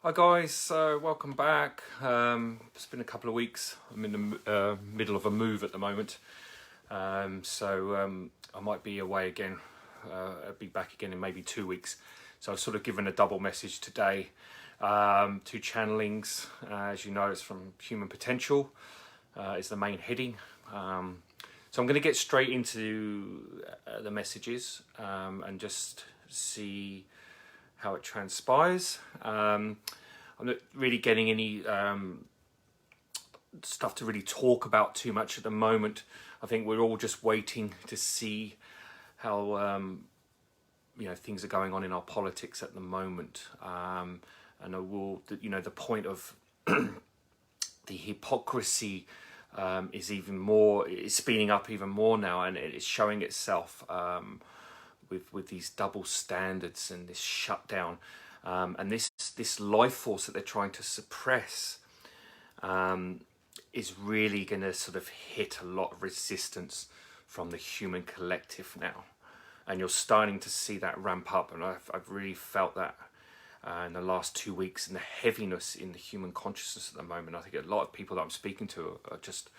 Hi guys, welcome back. It's been a couple of weeks. I'm in the middle of a move at the moment, so I might be away again. I'll be back again in maybe 2 weeks. So I've sort of given a double message today. Two channelings, as you know, it's from Human Potential. Is the main heading. So I'm going to get straight into the messages and just see how it transpires. I'm not really getting any stuff to really talk about too much at the moment. I think we're all just waiting to see how things are going on in our politics at the moment, and the point of the hypocrisy is speeding up even more now, and it is showing itself. With these double standards and this shutdown, and this life force that they're trying to suppress is really going to sort of hit a lot of resistance from the human collective now, and you're starting to see that ramp up, and I've really felt that in the last 2 weeks, and the heaviness in the human consciousness at the moment. I think a lot of people that I'm speaking to are just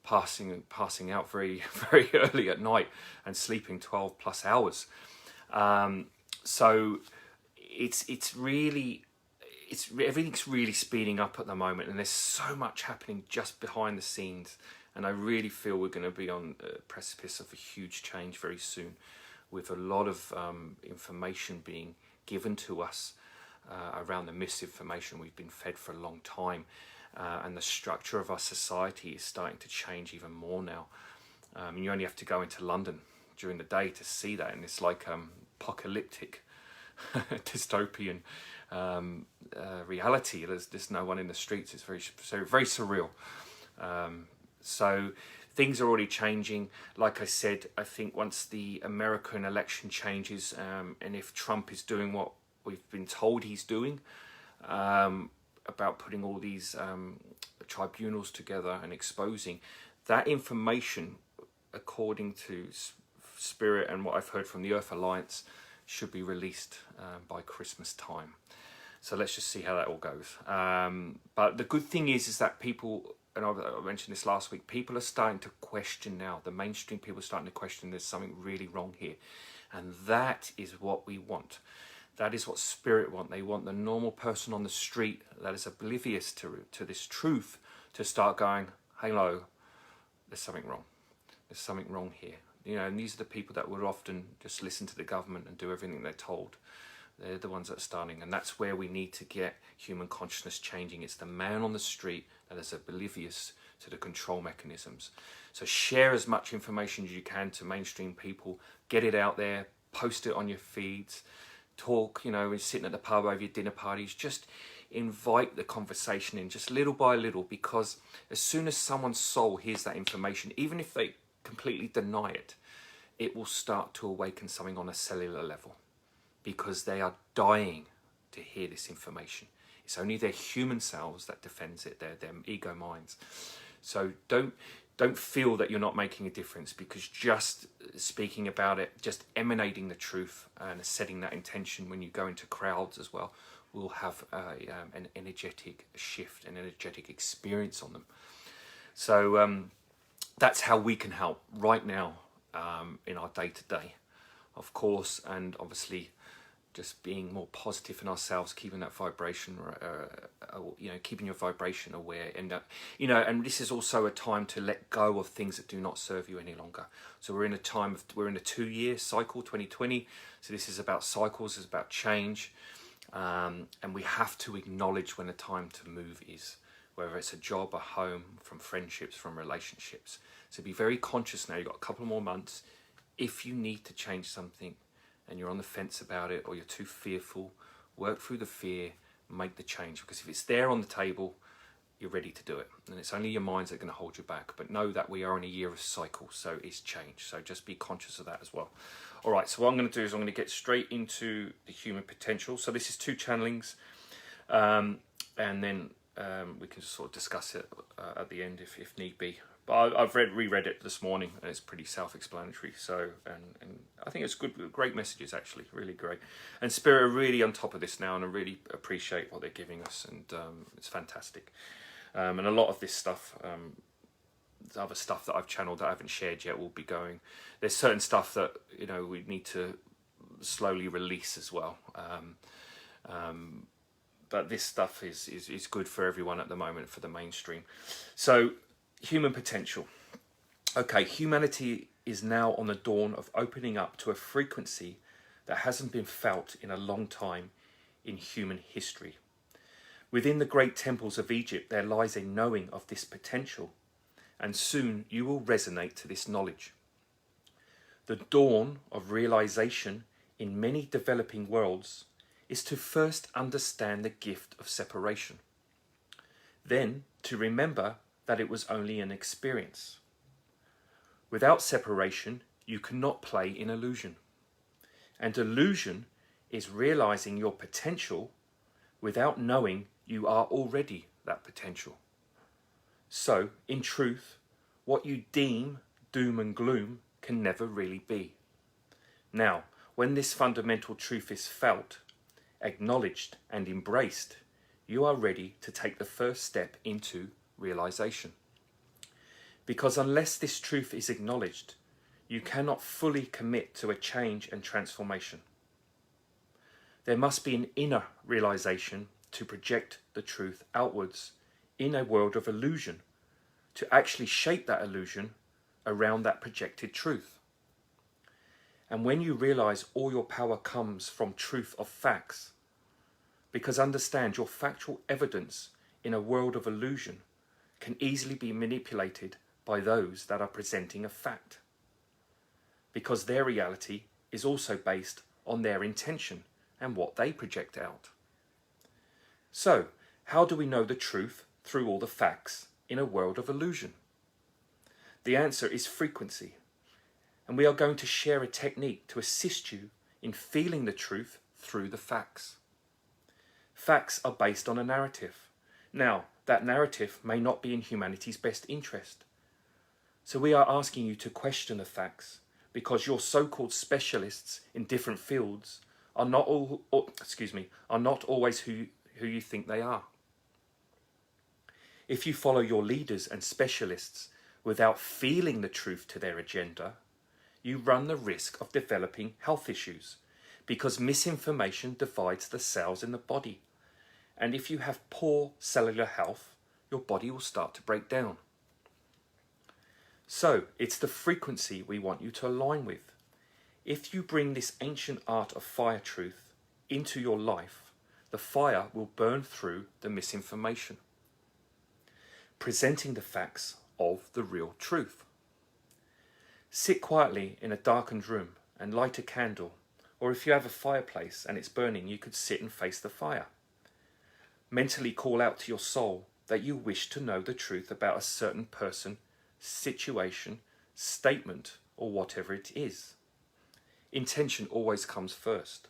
passing out very very early at night and sleeping 12 plus hours. So it's really everything's really speeding up at the moment, and there's so much happening just behind the scenes, and I really feel we're going to be on the precipice of a huge change very soon, with a lot of information being given to us around the misinformation we've been fed for a long time. And the structure of our society is starting to change even more now. And you only have to go into London during the day to see that, and it's like apocalyptic, dystopian reality. There's no one in the streets. It's very surreal. So things are already changing. Like I said, I think once the American election changes, and if Trump is doing what we've been told he's doing, about putting all these tribunals together and exposing that information, according to Spirit and what I've heard from the Earth Alliance, should be released by Christmas time. So let's just see how that all goes. But the good thing is that people, and I mentioned this last week, people are starting to question now. The mainstream people are starting to question there's something really wrong here, and that is what we want. That is what Spirit want. They want the normal person on the street that is oblivious to this truth to start going, hello, there's something wrong. There's something wrong here. And these are the people that would often just listen to the government and do everything they're told. They're the ones that are starting. And that's where we need to get human consciousness changing. It's the man on the street that is oblivious to the control mechanisms. So share as much information as you can to mainstream people. Get it out there. Post it on your feeds. Talk, sitting at the pub over your dinner parties, just invite the conversation in, just little by little, because as soon as someone's soul hears that information, even if they completely deny it, it will start to awaken something on a cellular level, because they are dying to hear this information. It's only their human selves that defends it, their ego minds. So don't feel that you're not making a difference, because just speaking about it, just emanating the truth and setting that intention when you go into crowds as well, will have an energetic shift, an energetic experience on them. So that's how we can help right now in our day-to-day, of course, and obviously just being more positive in ourselves, keeping that vibration, keeping your vibration aware, and and this is also a time to let go of things that do not serve you any longer. So we're in a 2-year cycle, 2020. So this is about cycles, it's about change, and we have to acknowledge when the time to move is, whether it's a job, a home, from friendships, from relationships. So be very conscious now. You've got a couple more months. If you need to change something, and you're on the fence about it, or you're too fearful, work through the fear, make the change. Because if it's there on the table, you're ready to do it. And it's only your minds that are going to hold you back. But know that we are in a year of cycle, so it's change. So just be conscious of that as well. All right, so what I'm going to do is I'm going to get straight into the human potential. So this is 2 channelings, and then we can just sort of discuss it at the end if need be. But I've reread it this morning, and it's pretty self-explanatory. So, and I think it's good, great messages actually, really great. And Spirit are really on top of this now, and I really appreciate what they're giving us, and it's fantastic. And a lot of this stuff, the other stuff that I've channeled that I haven't shared yet, will be going. There's certain stuff that we need to slowly release as well. But this stuff is good for everyone at the moment, for the mainstream. So, human potential. Okay, humanity is now on the dawn of opening up to a frequency that hasn't been felt in a long time in human history. Within the great temples of Egypt, there lies a knowing of this potential, and soon you will resonate to this knowledge. The dawn of realization in many developing worlds is to first understand the gift of separation, then to remember that it was only an experience. Without separation, you cannot play in illusion. And illusion is realizing your potential without knowing you are already that potential. So, in truth, what you deem doom and gloom can never really be. Now, when this fundamental truth is felt, acknowledged and embraced, you are ready to take the first step into realization. Because unless this truth is acknowledged, you cannot fully commit to a change and transformation. There must be an inner realization to project the truth outwards in a world of illusion, to actually shape that illusion around that projected truth. And when you realize all your power comes from truth of facts, because understand your factual evidence in a world of illusion can easily be manipulated by those that are presenting a fact, because their reality is also based on their intention and what they project out. So, how do we know the truth through all the facts in a world of illusion? The answer is frequency, and we are going to share a technique to assist you in feeling the truth through the facts. Facts are based on a narrative. Now, that narrative may not be in humanity's best interest. So we are asking you to question the facts, because your so-called specialists in different fields are not always who you think they are. If you follow your leaders and specialists without feeling the truth to their agenda, you run the risk of developing health issues, because misinformation divides the cells in the body. And if you have poor cellular health, your body will start to break down. So, it's the frequency we want you to align with. If you bring this ancient art of fire truth into your life, the fire will burn through the misinformation, presenting the facts of the real truth. Sit quietly in a darkened room and light a candle, or if you have a fireplace and it's burning, you could sit and face the fire. Mentally call out to your soul that you wish to know the truth about a certain person, situation, statement, or whatever it is. Intention always comes first.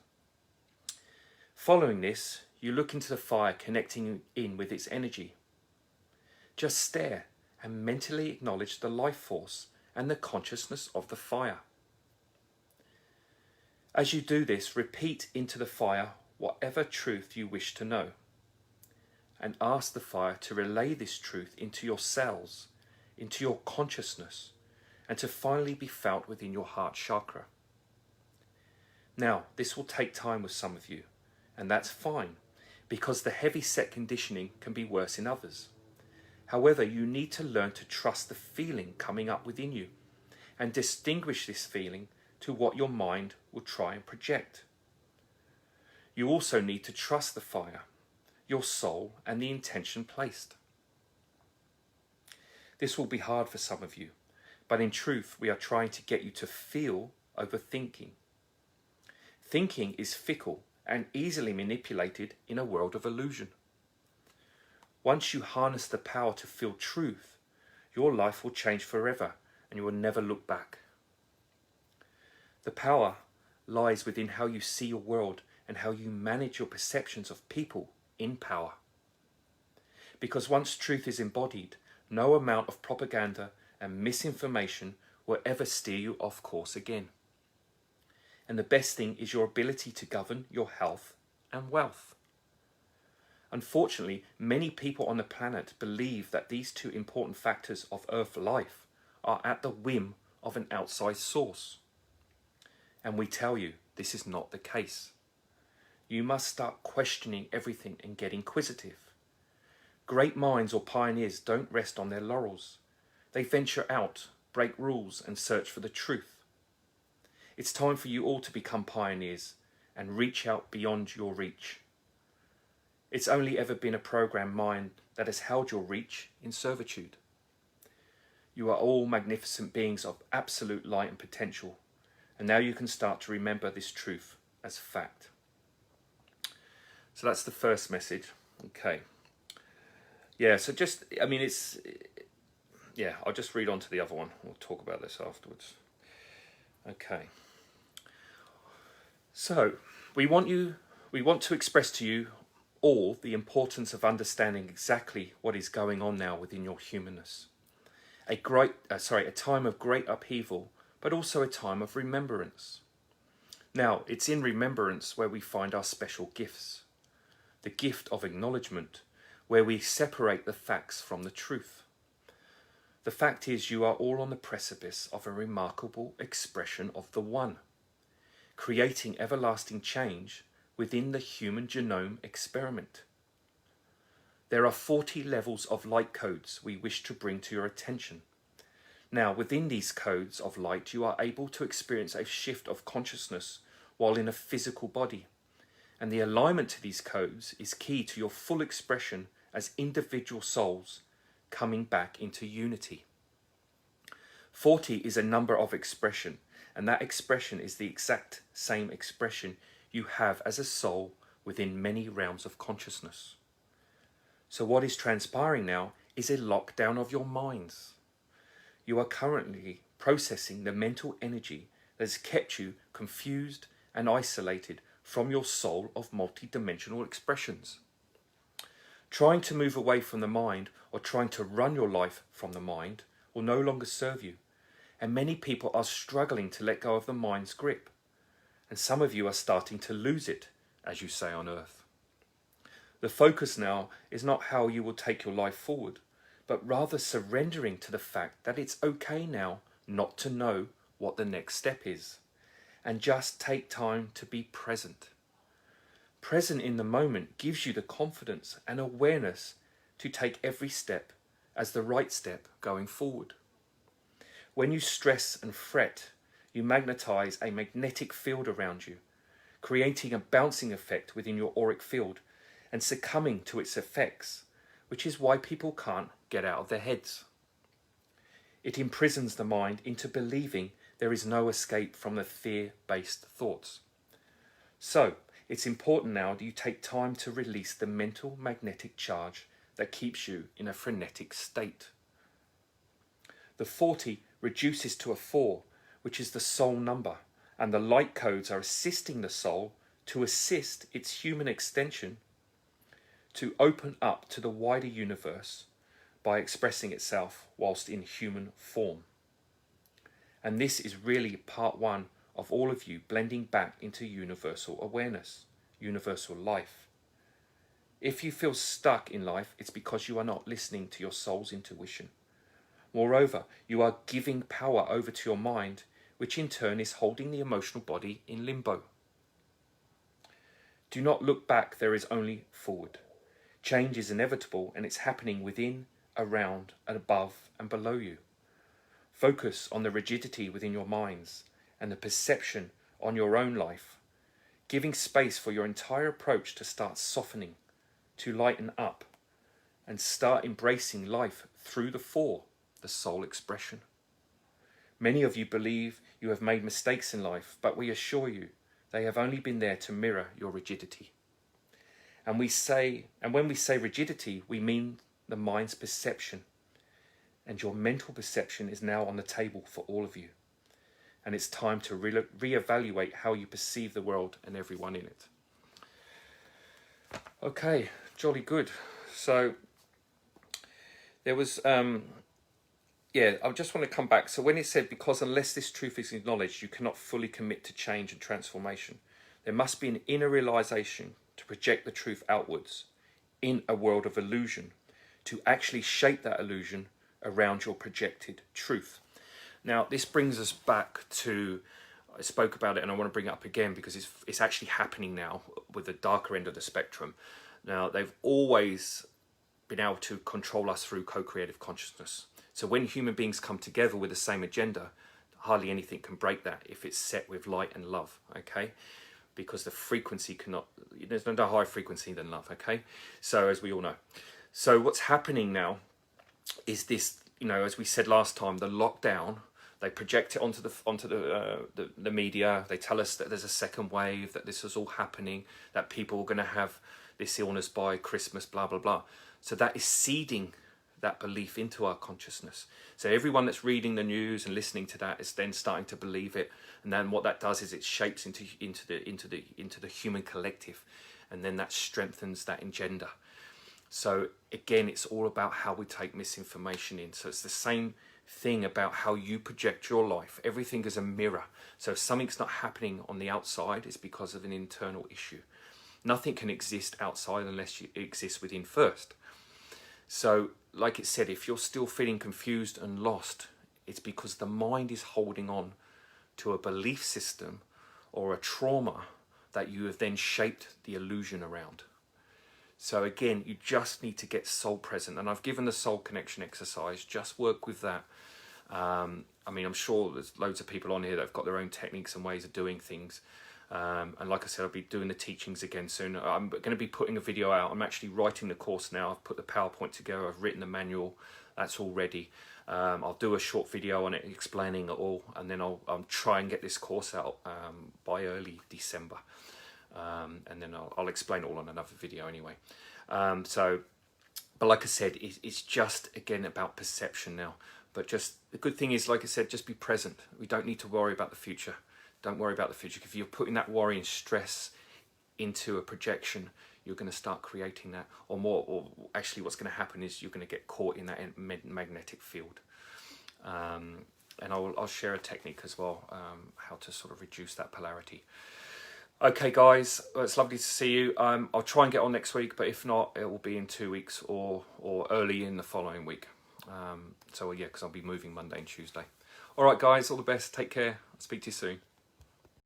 Following this, you look into the fire, connecting in with its energy. Just stare and mentally acknowledge the life force and the consciousness of the fire. As you do this, repeat into the fire whatever truth you wish to know, and ask the fire to relay this truth into your cells, into your consciousness, and to finally be felt within your heart chakra. Now, this will take time with some of you, and that's fine, because the heavy set conditioning can be worse in others. However, you need to learn to trust the feeling coming up within you, and distinguish this feeling to what your mind will try and project. You also need to trust the fire, your soul, and the intention placed. This will be hard for some of you, but in truth, we are trying to get you to feel over thinking. Thinking is fickle and easily manipulated in a world of illusion. Once you harness the power to feel truth, your life will change forever and you will never look back. The power lies within how you see your world and how you manage your perceptions of people in power. Because once truth is embodied, no amount of propaganda and misinformation will ever steer you off course again. And the best thing is your ability to govern your health and wealth. Unfortunately, many people on the planet believe that these two important factors of Earth life are at the whim of an outside source. And we tell you this is not the case. You must start questioning everything and get inquisitive. Great minds or pioneers don't rest on their laurels. They venture out, break rules, and search for the truth. It's time for you all to become pioneers and reach out beyond your reach. It's only ever been a programmed mind that has held your reach in servitude. You are all magnificent beings of absolute light and potential, and now you can start to remember this truth as fact. So that's the first message. Okay. Yeah, so just, I mean, I'll just read on to the other one. We'll talk about this afterwards. Okay. So, we want to express to you all the importance of understanding exactly what is going on now within your humanness. A time of great upheaval, but also a time of remembrance. Now, it's in remembrance where we find our special gifts. The gift of acknowledgement, where we separate the facts from the truth. The fact is, you are all on the precipice of a remarkable expression of the One, creating everlasting change within the human genome experiment. There are 40 levels of light codes we wish to bring to your attention. Now, within these codes of light, you are able to experience a shift of consciousness while in a physical body. And the alignment to these codes is key to your full expression as individual souls coming back into unity. 40 is a number of expression, and that expression is the exact same expression you have as a soul within many realms of consciousness. So what is transpiring now is a lockdown of your minds. You are currently processing the mental energy that has kept you confused and isolated from your soul of multidimensional expressions. Trying to move away from the mind or trying to run your life from the mind will no longer serve you. And many people are struggling to let go of the mind's grip. And some of you are starting to lose it, as you say on Earth. The focus now is not how you will take your life forward, but rather surrendering to the fact that it's okay now not to know what the next step is. And just take time to be present. Present in the moment gives you the confidence and awareness to take every step as the right step going forward. When you stress and fret, you magnetize a magnetic field around you, creating a bouncing effect within your auric field and succumbing to its effects, which is why people can't get out of their heads. It imprisons the mind into believing there is no escape from the fear-based thoughts. So, it's important now that you take time to release the mental magnetic charge that keeps you in a frenetic state. The 40 reduces to a 4, which is the soul number, and the light codes are assisting the soul to assist its human extension to open up to the wider universe by expressing itself whilst in human form. And this is really part 1 of all of you blending back into universal awareness, universal life. If you feel stuck in life, it's because you are not listening to your soul's intuition. Moreover, you are giving power over to your mind, which in turn is holding the emotional body in limbo. Do not look back, there is only forward. Change is inevitable and it's happening within, around, and above and below you. Focus on the rigidity within your minds and the perception on your own life, giving space for your entire approach to start softening, to lighten up, and start embracing life through the 4, the soul expression. Many of you believe you have made mistakes in life, but we assure you they have only been there to mirror your rigidity. And when we say rigidity, we mean the mind's perception. And your mental perception is now on the table for all of you. And it's time to reevaluate how you perceive the world and everyone in it. Okay, jolly good. So there was yeah, I just want to come back. So when it said, because unless this truth is acknowledged, you cannot fully commit to change and transformation. There must be an inner realization to project the truth outwards in a world of illusion, to actually shape that illusion around your projected truth. Now, this brings us back to, I spoke about it and I want to bring it up again because it's actually happening now with the darker end of the spectrum. Now, they've always been able to control us through co-creative consciousness. So when human beings come together with the same agenda, hardly anything can break that if it's set with light and love, okay? Because the frequency cannot, there's no higher frequency than love, okay? So as we all know. So what's happening now is this, you know, as we said last time, the lockdown, they project it onto the media. They tell us that there's a second wave, that this is all happening, that people are going to have this illness by Christmas, blah, blah, blah. So that is seeding that belief into our consciousness. So everyone that's reading the news and listening to that is then starting to believe it. And then what that does is it shapes into the human collective. And then that strengthens that agenda. So again, it's all about how we take misinformation in. So it's the same thing about how you project your life. Everything is a mirror. So if something's not happening on the outside, it's because of an internal issue. Nothing can exist outside unless it exists within first. So like it said, if you're still feeling confused and lost, it's because the mind is holding on to a belief system or a trauma that you have then shaped the illusion around. So again, you just need to get soul present. And I've given the soul connection exercise. Just work with that. I mean, I'm sure there's loads of people on here that have got their own techniques and ways of doing things. And like I said, I'll be doing the teachings again soon. I'm going to be putting a video out. I'm actually writing the course now. I've put the PowerPoint together. I've written the manual. That's all ready. I'll do a short video on it explaining it all. And then I'll try and get this course out by early December. And then I'll explain it all on another video anyway. But like I said, it's just, again, about perception now. But just the good thing is, like I said, just be present. We don't need to worry about the future. Don't worry about the future. If you're putting that worry and stress into a projection, you're going to start creating that. Or actually what's going to happen is you're going to get caught in that magnetic field. And I'll share a technique as well, how to sort of reduce that polarity. Okay, guys, well, it's lovely to see you. I'll try and get on next week, but if not, it will be in 2 weeks or early in the following week. So yeah, because I'll be moving Monday and Tuesday. All right, guys, all the best. Take care. I'll speak to you soon.